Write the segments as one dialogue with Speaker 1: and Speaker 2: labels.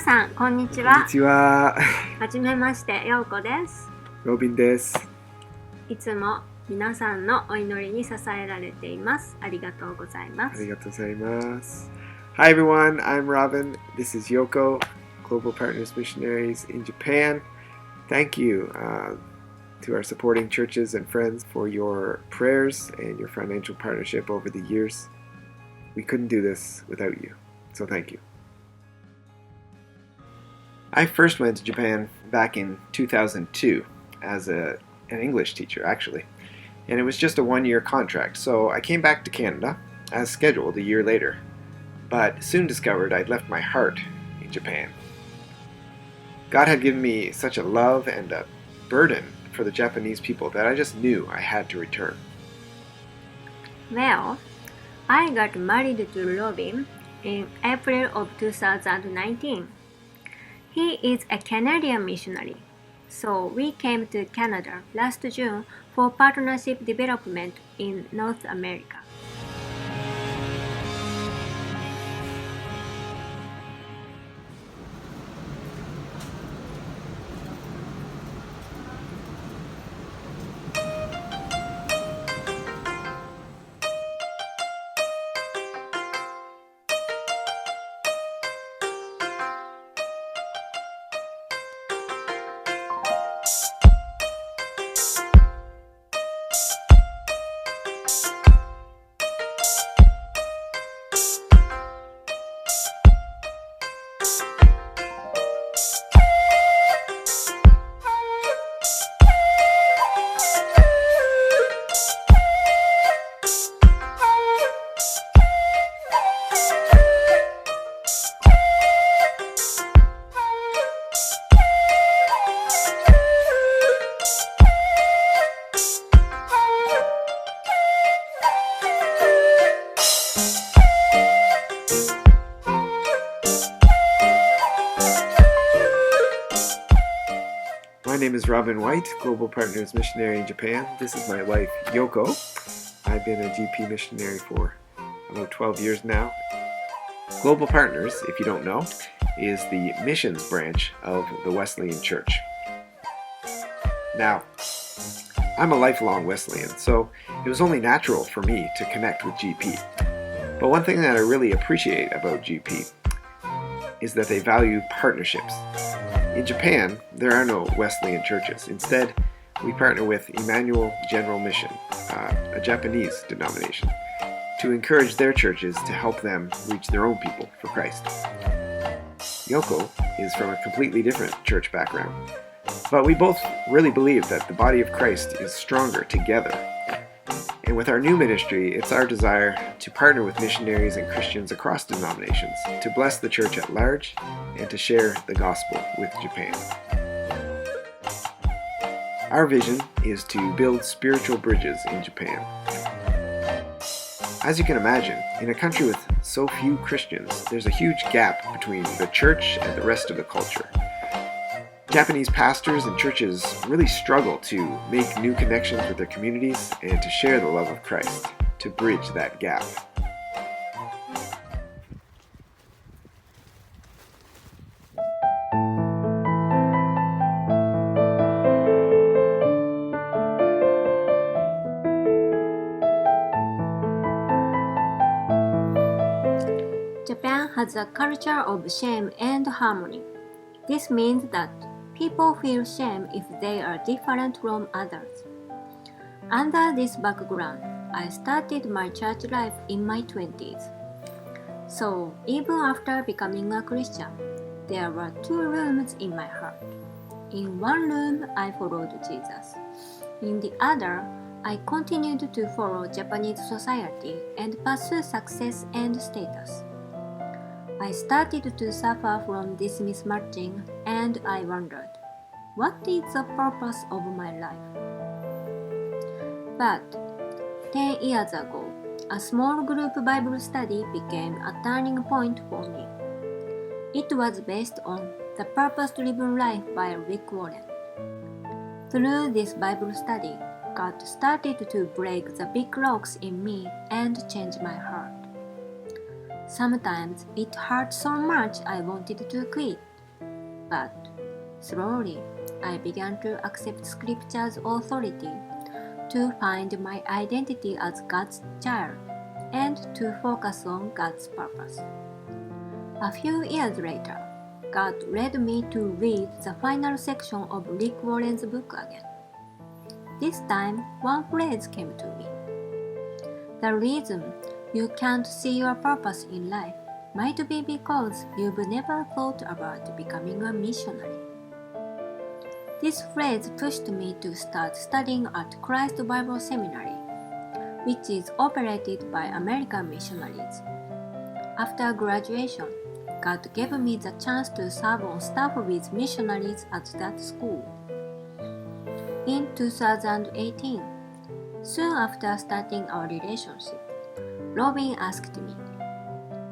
Speaker 1: さんこんにちは。
Speaker 2: こんにちは。
Speaker 1: はじめまして、ようこです。
Speaker 2: ロビンです。
Speaker 1: いつも皆さんのお祈りに支えられています。ありがとうございます。
Speaker 2: ありがとうございます。Hi everyone, I'm Robin. This is Yoko, Global Partners Missionaries in Japan. Thank you to our supporting churches and friends for your prayers and your financial partnership over the years. We couldn't do this without you, so thank you. I first went to Japan back in 2002 as an English teacher, actually. And it was just a one-year contract, so I came back to Canada as scheduled a year later, but soon discovered I'd left my heart in Japan. God had given me such a love and a burden for the Japanese people that I just knew I had to return.
Speaker 1: Well, I got married to Robin in April of 2019. He is a Canadian missionary, so we came to Canada last June for partnership development in North America.
Speaker 2: My name is Robin White, Global Partners Missionary in Japan. This is my wife, Yoko. I've been a GP missionary for about 12 years now. Global Partners, if you don't know, is the missions branch of the Wesleyan Church. Now, I'm a lifelong Wesleyan, so it was only natural for me to connect with GP. But one thing that I really appreciate about GP is that they value partnerships. In Japan, there are no Wesleyan churches. Instead, we partner with Emmanuel General Mission, a Japanese denomination, to encourage their churches to help them reach their own people for Christ. Yoko is from a completely different church background, but we both really believe that the body of Christ is stronger together. And with our new ministry, it's our desire to partner with missionaries and Christians across denominations to bless the church at large and to share the gospel with Japan. Our vision is to build spiritual bridges in Japan. As you can imagine, in a country with so few Christians, there's a huge gap between the church and the rest of the culture. Japanese pastors and churches really struggle to make new connections with their communities and to share the love of Christ, to bridge that gap.
Speaker 1: Japan has a culture of shame and harmony. This means that people feel shame if they are different from others. Under this background, I started my church life in my 20s. So, even after becoming a Christian, there were two rooms in my heart. In one room, I followed Jesus. In the other, I continued to follow Japanese society and pursue success and status. I started to suffer from this mismatching, and I wondered, what is the purpose of my life? But 10 years ago, a small group Bible study became a turning point for me. It was based on The Purpose-Driven Life by Rick Warren. Through this Bible study, God started to break the big rocks in me and change my heart. Sometimes it hurt so much I wanted to quit, But slowly, I began to accept Scripture's authority, to find my identity as God's child, and to focus on God's purpose. A few years later, God led me to read the final section of Rick Warren's book again. This time, one phrase came to me. The reason you can't see your purpose in life might be because you've never thought about becoming a missionary. This phrase pushed me to start studying at Christ Bible Seminary, which is operated by American missionaries. After graduation, God gave me the chance to serve on staff with missionaries at that school. In 2018, soon after starting our relationship, Robin asked me,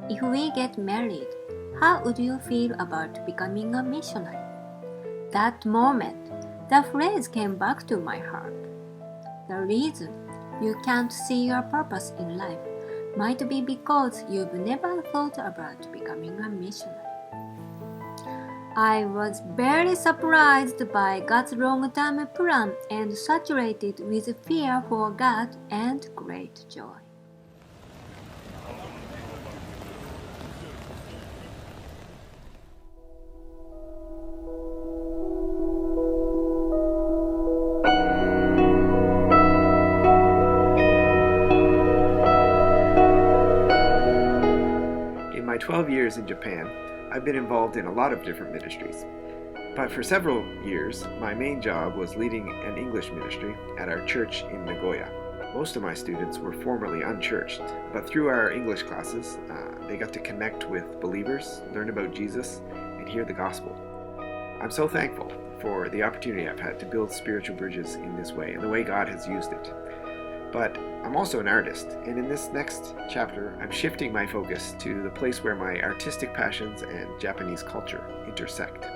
Speaker 1: "If we get married, how would you feel about becoming a missionary?" That moment, the phrase came back to my heart. The reason you can't see your purpose in life might be because you've never thought about becoming a missionary. I was very surprised by God's long-term plan and saturated with fear for God and great joy.
Speaker 2: In my 12 years in Japan, I've been involved in a lot of different ministries. But for several years, my main job was leading an English ministry at our church in Nagoya. Most of my students were formerly unchurched, but through our English classes, they got to connect with believers, learn about Jesus, and hear the gospel. I'm so thankful for the opportunity I've had to build spiritual bridges in this way and the way God has used it. But I'm also an artist, and in this next chapter, I'm shifting my focus to the place where my artistic passions and Japanese culture intersect.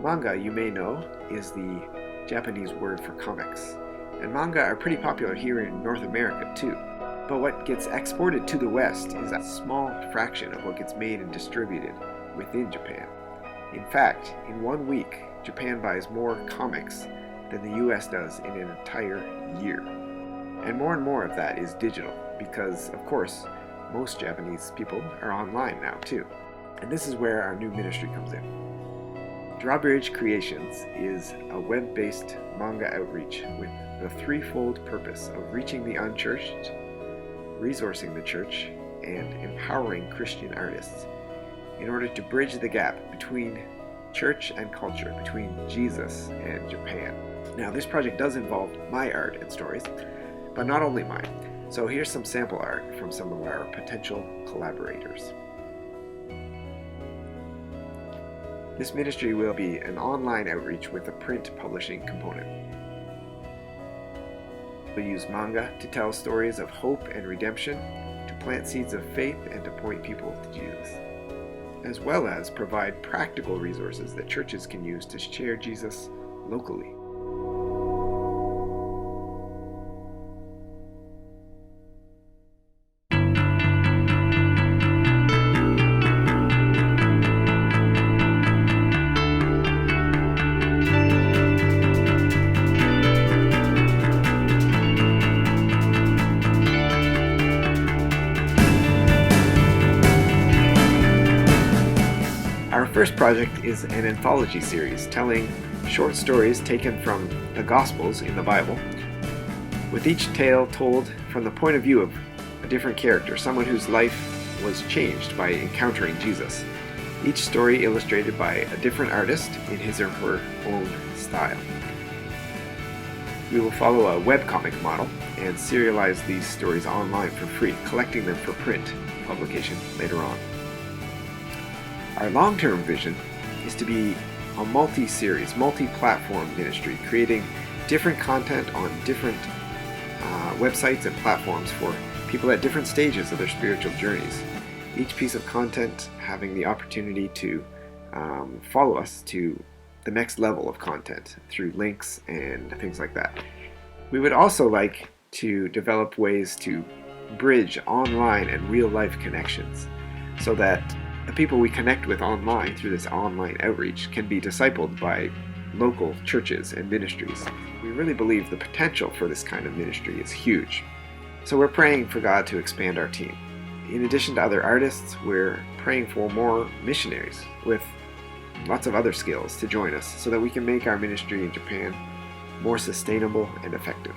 Speaker 2: Manga, you may know, is the Japanese word for comics, and manga are pretty popular here in North America too. But what gets exported to the West is a small fraction of what gets made and distributed within Japan. In fact, in 1 week, Japan buys more comics than the US does in an entire year. And more of that is digital because, of course, most Japanese people are online now too. And this is where our new ministry comes in. Drawbridge Creations is a web-based manga outreach with the threefold purpose of reaching the unchurched, resourcing the church, and empowering Christian artists in order to bridge the gap between church and culture, between Jesus and Japan. Now, this project does involve my art and stories, but not only mine. So here's some sample art from some of our potential collaborators. This ministry will be an online outreach with a print publishing component. We'll use manga to tell stories of hope and redemption, to plant seeds of faith and to point people to Jesus, as well as provide practical resources that churches can use to share Jesus locally. Our first project is an anthology series telling short stories taken from the Gospels in the Bible, with each tale told from the point of view of a different character, someone whose life was changed by encountering Jesus. Each story illustrated by a different artist in his or her own style. We will follow a webcomic model and serialize these stories online for free, collecting them for print publication later on. Our long-term vision is to be a multi-series, multi-platform ministry, creating different content on different websites and platforms for people at different stages of their spiritual journeys. Each piece of content having the opportunity to follow us to the next level of content through links and things like that. We would also like to develop ways to bridge online and real-life connections so that the people we connect with online through this online outreach can be discipled by local churches and ministries. We really believe the potential for this kind of ministry is huge. So we're praying for God to expand our team. In addition to other artists, we're praying for more missionaries with lots of other skills to join us so that we can make our ministry in Japan more sustainable and effective.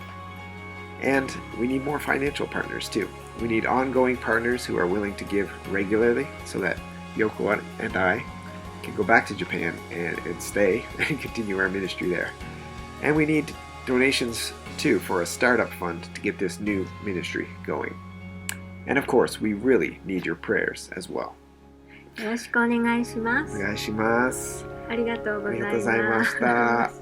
Speaker 2: And we need more financial partners too. We need ongoing partners who are willing to give regularly so that Yoko and I can go back to Japan and stay and continue our ministry there. And we need donations too for a startup fund to get this new ministry going. And of course, we really need your prayers as well.
Speaker 1: よろしくお願いします。
Speaker 2: お願いします。
Speaker 1: ありがとうござい
Speaker 2: ありがとうございま
Speaker 1: ま。
Speaker 2: した。